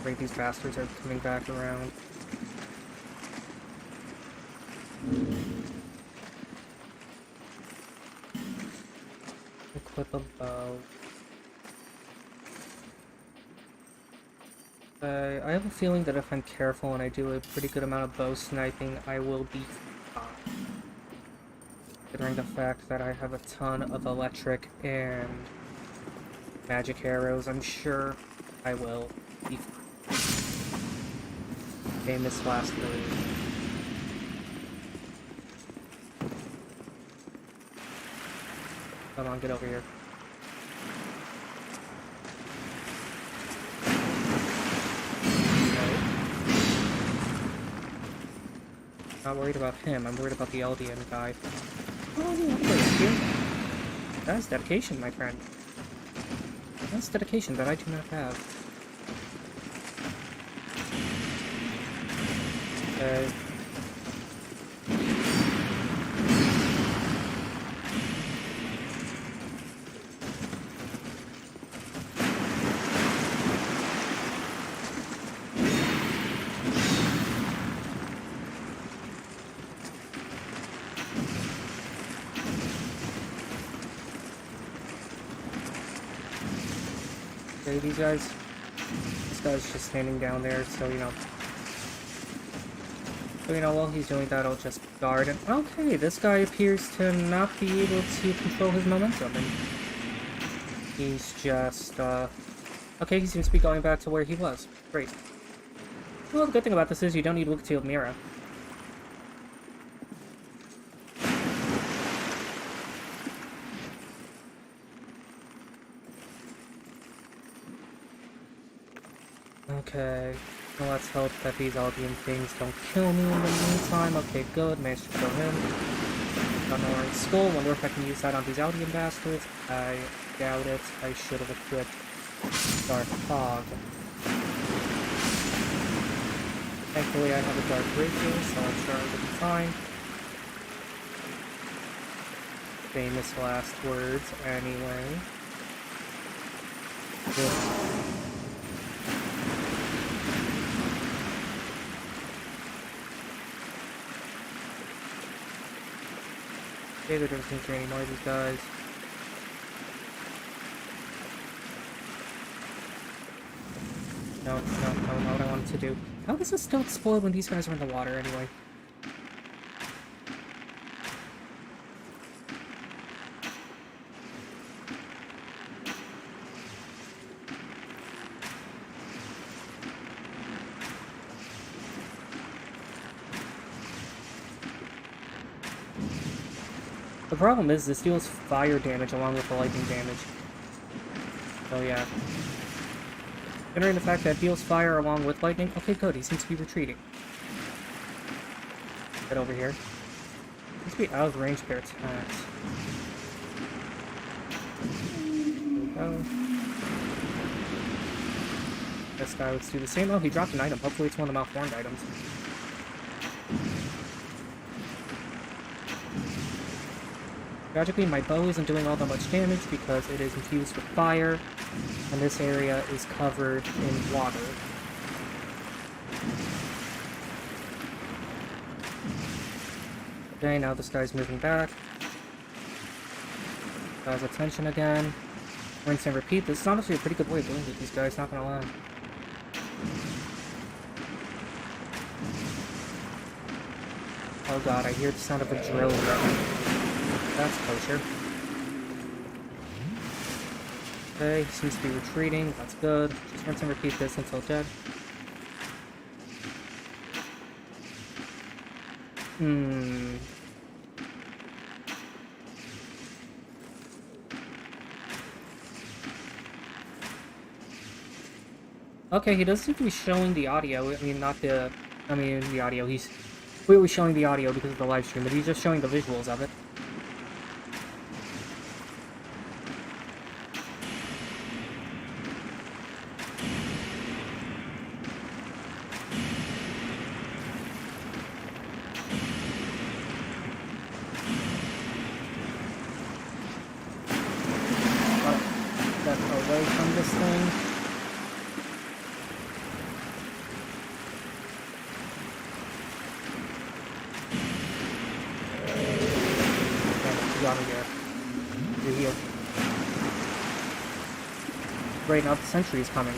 Great, these bastards are coming back around. Equip a bow. I have a feeling that if I'm careful and I do a pretty good amount of bow sniping, I will be fine. Considering the fact that I have a ton of electric and magic arrows, I'm sure I will be fine. Famous last move. Come on, get over here. Not worried about him, I'm worried about the Aldean guy. Oh, yeah, that is dedication, my friend. That's dedication that I do not have. Okay. This guy's just standing down there, so, you know. So, you know, while he's doing that, I'll just guard. And okay, this guy appears to not be able to control his momentum. And he's just, okay, he seems to be going back to where he was. Great. Well, the good thing about this is you don't need Wicktailed Mira. Okay, well, let's hope that these Albion things don't kill me in the meantime. Okay, good, managed to kill him. Got an orange skull, wonder if I can use that on these Albion bastards. I doubt it. I should have equipped Dark Fog. Thankfully, I have a Dark Rapier, so I'm sure I'll be fine. Famous last words, anyway. Good. Okay, there doesn't seem to be any more of these guys. No, not what I wanted to do. How does this still spoil when these guys are in the water anyway? The problem is this deals fire damage along with the lightning damage. So yeah. Considering the fact that it deals fire along with lightning, okay good, he seems to be retreating. Get over here. Seems to be out of range of their attacks. There we go. This guy, let's do the same. Oh, he dropped an item. Hopefully it's one of the malformed items. Tragically, my bow isn't doing all that much damage because it is infused with fire, and this area is covered in water. Okay, now this guy's moving back. Draws attention again. Rinse and repeat. This is honestly a pretty good way of dealing with these guys, not gonna lie. Oh god, I hear the sound of a drill running. That's kosher. Okay, he seems to be retreating. That's good. Just rinse and repeat this until dead. Okay, he does seem to be showing the audio. I mean, not the... I mean, the audio. He's clearly showing the audio because of the live stream, but he's just showing the visuals of it. Step away from this thing. You're here. Great, now the sentry is coming.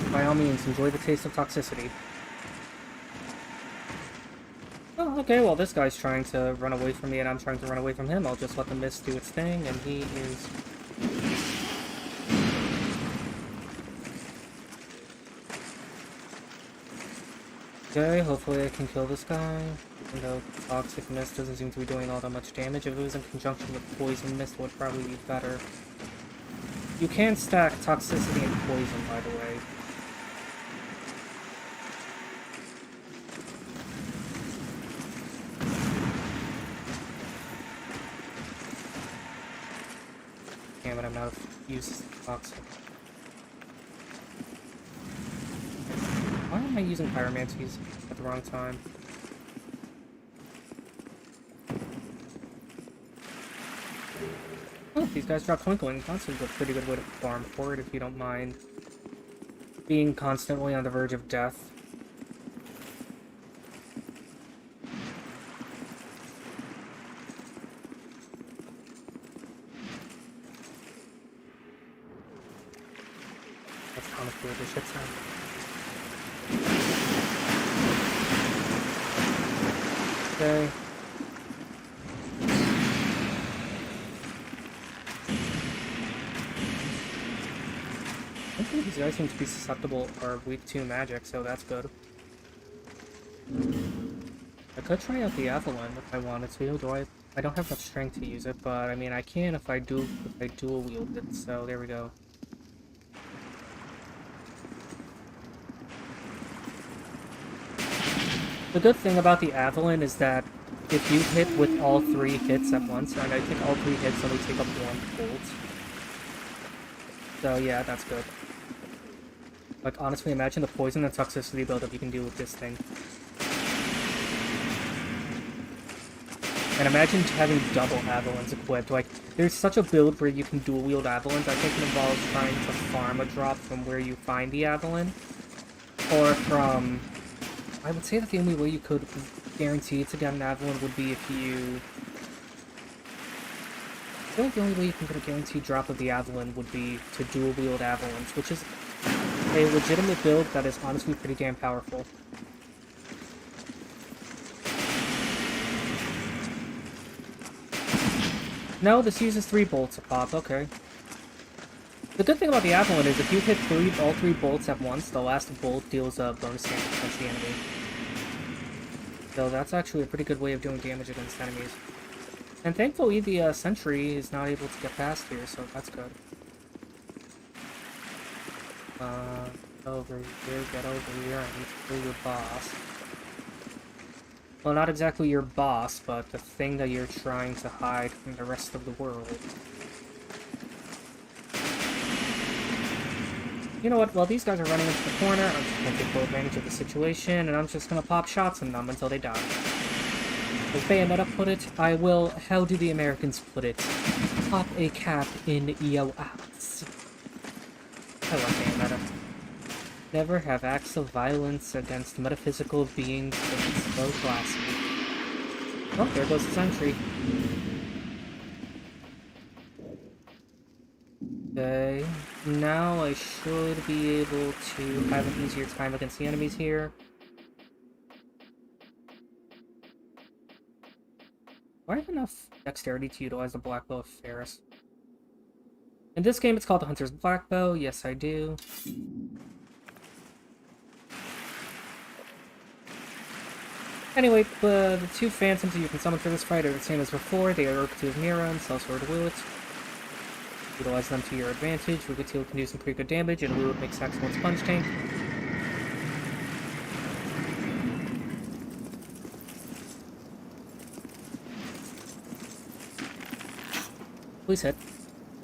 By all means, enjoy the taste of toxicity. Oh, okay, well this guy's trying to run away from me and I'm trying to run away from him. I'll just let the mist do its thing, and he is... Okay, hopefully I can kill this guy. Even though toxic mist doesn't seem to be doing all that much damage. If it was in conjunction with poison mist, it would probably be better. You can stack toxicity and poison, by the way. Damn it, I'm out of use toxic. Why am I using pyromancies at the wrong time? these guys drop twinkling. That's a pretty good way to farm for it if you don't mind being constantly on the verge of death. That's honestly what this shit sounds. Okay. I think these guys seem to be susceptible or weak to magic, so that's good. I could try out the Avalon if I wanted to. I don't have enough strength to use it, but I mean I can if I dual wield it, so there we go. The good thing about the Avalon is that if you hit with all 3 hits at once, and I think all 3 hits only take up 1 bolt. So yeah, that's good. Like, honestly, imagine the poison and toxicity buildup you can do with this thing. And imagine having double Avalons equipped. Like, there's such a build where you can dual wield Avalons. I think it involves trying to farm a drop from where you find the Avalon. Or from... I would say that the only way you could guarantee to get an Avalon would be if you... I feel like the only way you can get a guaranteed drop of the Avalon would be to dual wield Avalons, which is a legitimate build that is honestly pretty damn powerful. No, this uses 3 bolts a pop, okay. The good thing about the Avalon is if you hit all 3 bolts at once, the last bolt deals a bonus damage against the enemy. So that's actually a pretty good way of doing damage against enemies. And thankfully the sentry is not able to get past here, so that's good. Over here, get over here, and kill your boss. Well, not exactly your boss, but the thing that you're trying to hide from the rest of the world. You know what, while these guys are running into the corner, I'm just going to take full advantage of the situation, and I'm just going to pop shots in them until they die. As Bayonetta put it, I will, how do the Americans put it, pop a cap in yo ass. I love Bayonetta. Never have acts of violence against metaphysical beings been so classy. Oh, there goes the sentry. Okay, now I should be able to have an easier time against the enemies here. Do I have enough dexterity to utilize the black bow of Ferris? In this game, it's called the Hunter's Black Bow. Yes, I do. Anyway, the 2 phantoms that you can summon for this fight are the same as before. They are Urkatu's Mira and Sellsword Willet. Utilize them to your advantage. Urkatil can do some pretty good damage, and Willet makes excellent sponge tank. Please hit.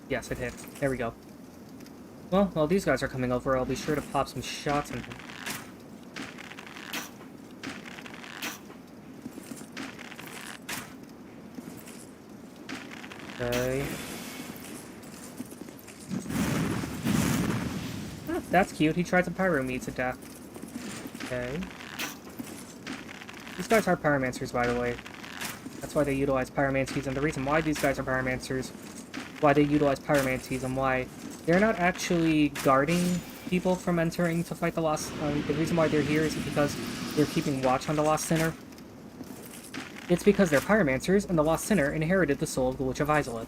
Yes, it hit. There we go. Well, while these guys are coming over, I'll be sure to pop some shots in them. Okay. Ah, that's cute. He tried to pyro me to death. Okay. These guys are pyromancers, by the way. That's why they utilize pyromancies, and the reason why these guys are pyromancers, why they utilize pyromancies, and why they're not actually guarding people from entering to fight the Lost... the reason why they're here is because they're keeping watch on the Lost Sinner. It's because they're pyromancers, and the Lost Sinner inherited the soul of the Witch of Isolith.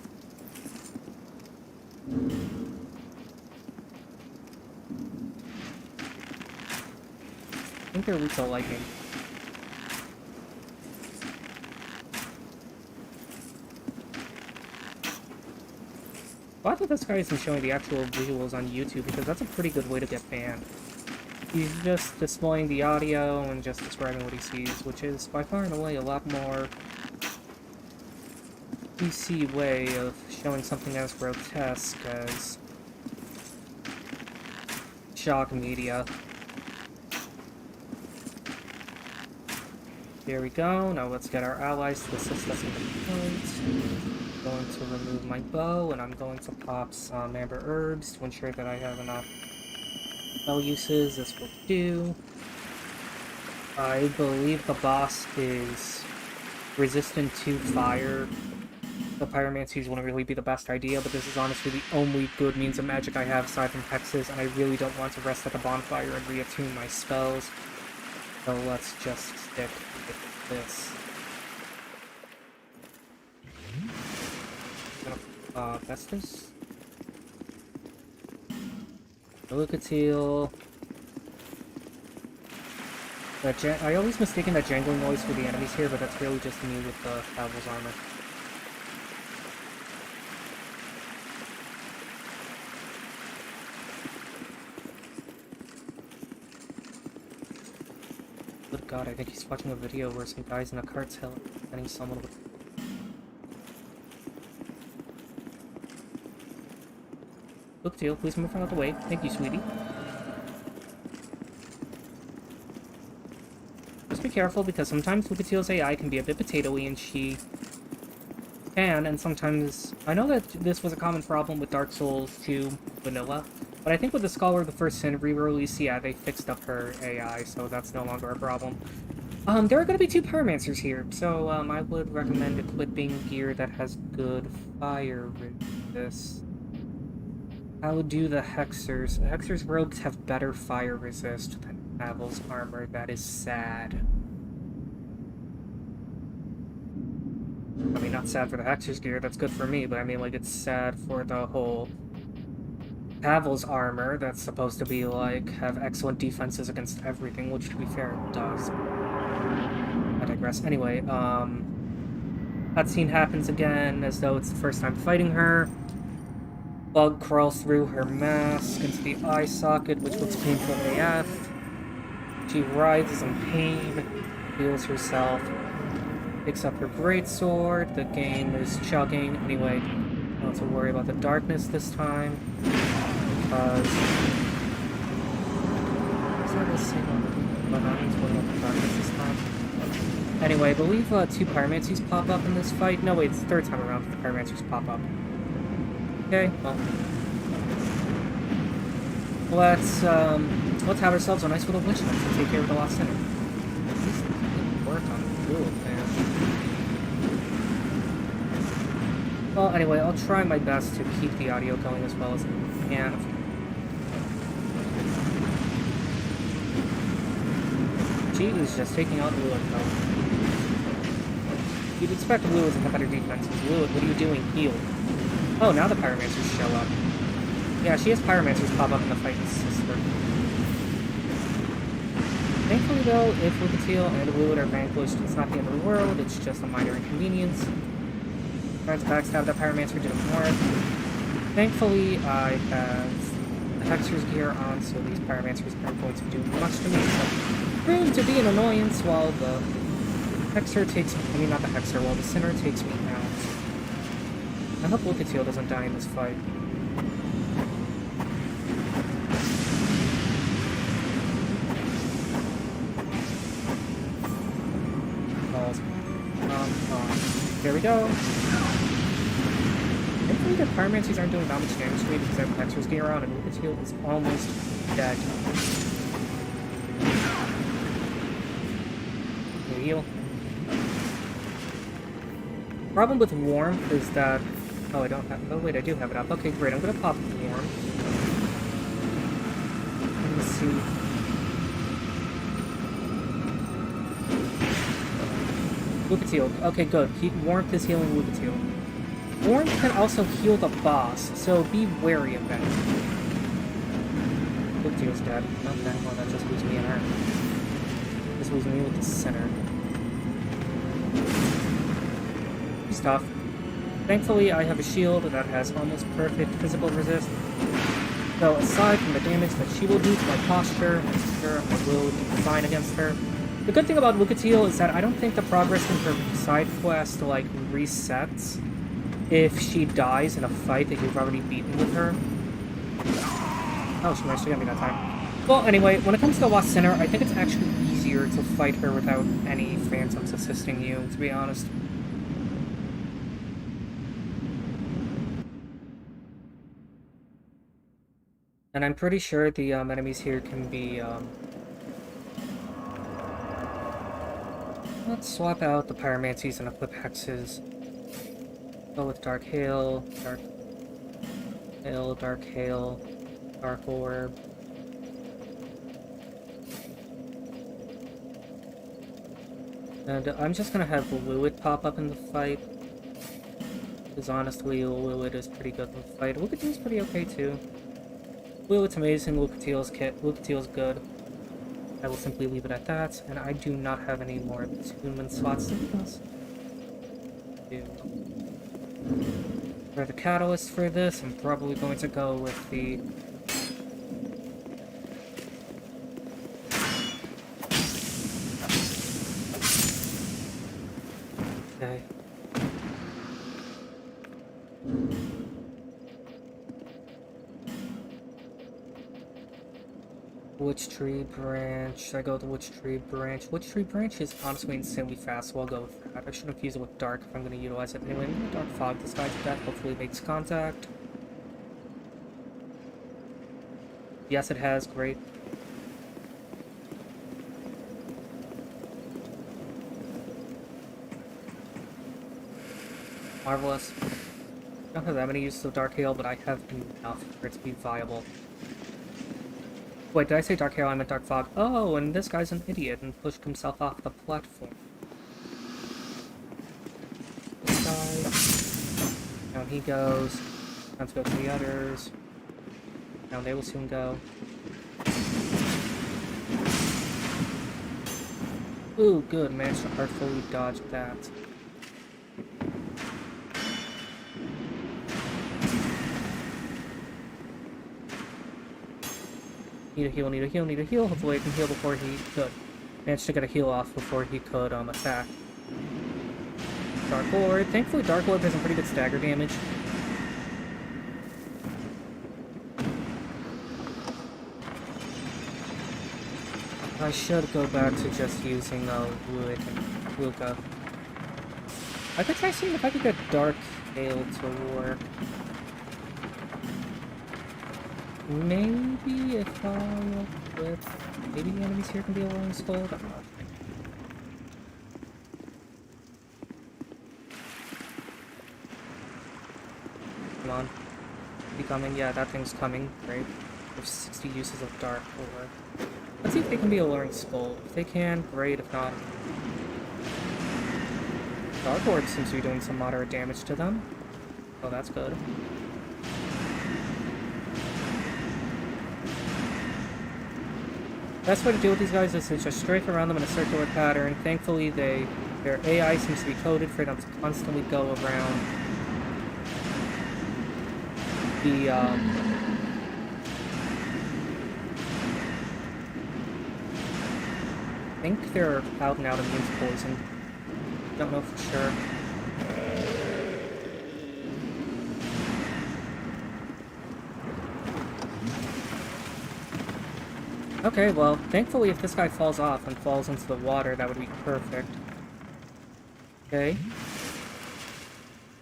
I think they're weak to lightning. Glad that this guy isn't showing the actual visuals on YouTube, because that's a pretty good way to get banned. He's just displaying the audio and just describing what he sees, which is by far and away a lot more PC way of showing something as grotesque as shock media. There we go. Now let's get our allies to assist us in the fight. going to remove my bow, and I'm going to pop some amber herbs to ensure that I have enough spell uses. This will do. I believe the boss is resistant to fire. The pyromancies wouldn't really be the best idea, but this is honestly the only good means of magic I have aside from hexes, and I really don't want to rest at the bonfire and reattune my spells. So let's just stick with this. Vestus? Lucatiel. I always mistaken that jangling noise for the enemies here, but that's really just me with the Caval's armor. Good god, I think he's watching a video where some guy's in a cart's hitting someone with... Lucatiel, please move out of the way. Thank you, sweetie. Just be careful, because sometimes Lucatiel's AI can be a bit potatoey, and she can, and sometimes... I know that this was a common problem with Dark Souls 2 Vanilla, but I think with the Scholar of the First Sin re-release, yeah, they fixed up her AI, so that's no longer a problem. There are going to be 2 Pyromancers here, so I would recommend equipping gear that has good fire resist. How do the Hexers? The Hexers' robes have better fire resist than Pavel's armor. That is sad. I mean, not sad for the Hexers' gear, that's good for me, but I mean, like, it's sad for the whole Pavel's armor that's supposed to be, like, have excellent defenses against everything, which, to be fair, it does. I digress. Anyway, cutscene happens again, as though it's the first time fighting her. Bug crawls through her mask into the eye socket, which looks painful AF. She writhes in pain, heals herself, picks up her greatsword. The game is chugging. Anyway, don't have to worry about the darkness this time, because... Is that the same one? But not worry about the darkness this time. Anyway, I believe 2 Pyromancies pop up in this fight. No, wait, it's the 3rd time around that the Pyromancers pop up. Okay, well, let's have ourselves a nice little witch hunt to take care of the Lost Sinner. This didn't work on the build, man. Well, anyway, I'll try my best to keep the audio going as well as I can. She is just taking out Lilith, though. You'd expect Lilith to have better defense, because Lilith, what are you doing? Heal. Oh, now the Pyromancers show up. Yeah, she has Pyromancers pop up in the fight with Sister. Thankfully, though, if Lucatiel and Lilith are vanquished, it's not the end of the world, it's just a minor inconvenience. Trying to backstab that Pyromancer didn't work. Thankfully, I have the Hexer's gear on, so these Pyromancers aren't going to do much to me, so prove to be an annoyance while the Hexer takes me, I mean not the Hexer, while the Sinner takes me out. I hope Lucatiel doesn't die in this fight. There we go. Thankfully the Pyromancies aren't doing that much damage to me because I have Hexer's gear on and Lucatiel is almost dead. Heal. Problem with warmth is that... Oh, I don't have... Oh, wait, I do have it up. Okay, great. I'm gonna pop warmth. Let me see. Lucatiel. Okay, good. Warmth is healing Lucatiel. Warmth can also heal the boss, so be wary of that. Lucatiel's dead. Okay, well, that just leaves me in her. This leaves me with the Sinner. He's tough. Thankfully, I have a shield that has almost perfect physical resist. So aside from the damage that she will do to my posture, I'm sure I will be fine against her. The good thing about Lucatiel is that I don't think the progress in her side quest, like, resets if she dies in a fight that you've already beaten with her. Oh, she managed to get me that time. Well, anyway, when it comes to the Lost Sinner, I think it's actually easier to fight her without any phantoms assisting you, to be honest. And I'm pretty sure the enemies here can be, let's swap out the pyromancies and equip hexes. Go with dark hail, dark hail, dark orb. And I'm just gonna have Lewid pop up in the fight. Because honestly, Lewid is pretty good in the fight. Lucatiel's pretty okay too. Lewid's amazing, Lucatiel's good. I will simply leave it at that, and I do not have any more attunement slots to use. For the catalyst for this, I'm probably going to go with the... Okay. Witch Tree Branch. I go with the Witch Tree Branch. Witch Tree Branch is honestly insanely fast, so I'll go with that. I should have used it with Dark if I'm going to utilize it anyway. I'm going to Dark Fog this guy to death. Hopefully it makes contact. Yes, it has. Great. Marvelous. I don't have that many uses of Dark Hail, but I have enough for it to be viable. Wait, did I say Dark Hail? I meant Dark Fog. Oh, and this guy's an idiot and pushed himself off the platform. This guy. Down he goes. Time to go to the others. Down they will soon go. Ooh, good. Managed to artfully dodge that. Need a heal, need a heal, need a heal. Hopefully I can heal before he could. Managed to get a heal off before he could attack. Dark Lord. Thankfully Dark Lord has some pretty good stagger damage. I should go back to just using Wood and Luca. I could try seeing if I could get Dark Hail to work. Maybe if I equip... Maybe the enemies here can be a Rolling Skull? I'm not sure. Come on. Be coming? Yeah, that thing's coming. Great. There's 60 uses of Dark Orb. Let's see if they can be a Luring Skull. If they can, great. If not... Dark Orb seems to be doing some moderate damage to them. Oh, that's good. Best way to deal with these guys is to just strafe around them in a circular pattern. Thankfully, their AI seems to be coded for them to constantly go around the, I think they're out and out immune to poison. Don't know for sure. Okay, well, thankfully if this guy falls off and falls into the water, that would be perfect. Okay.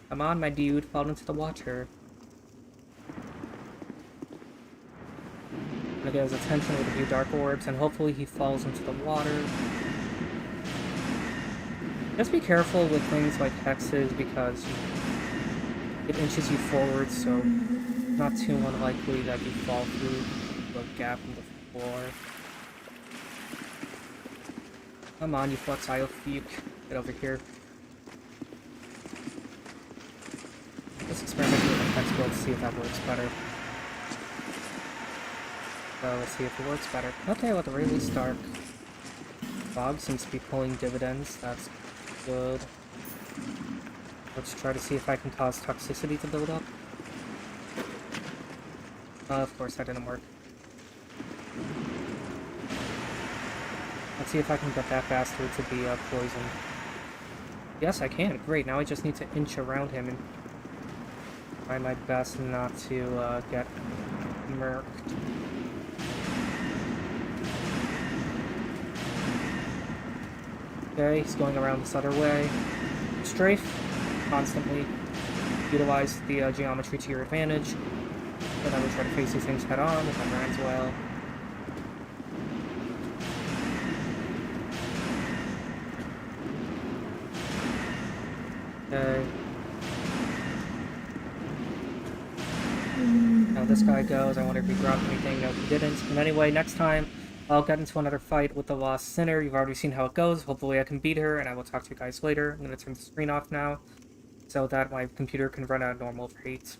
Come on, my dude, fall into the water. I'm gonna get his attention with a few dark orbs, and hopefully he falls into the water. Just be careful with things like hexes, because it inches you forward, so not too unlikely that you fall through the gap in the floor. Come on, you fluxile fuke. Get over here. Let's experiment with the hex build to see if that works better. So let's see if it works better. Okay, let the release Dark. Fog seems to be pulling dividends. That's good. Let's try to see if I can cause toxicity to build up. Of course, that didn't work. Let's see if I can get that bastard to be poisoned. Yes, I can. Great. Now I just need to inch around him and try my best not to get murked. Okay, he's going around this other way. Strafe. Constantly. Utilize the geometry to your advantage. but I would try to face these things head on if that ends well. Okay. Now this guy goes. I wonder if he dropped anything. No, he didn't. And anyway, next time I'll get into another fight with the Lost Sinner. You've already seen how it goes. Hopefully I can beat her, and I will talk to you guys later. I'm going to turn the screen off now so that my computer can run at normal rates.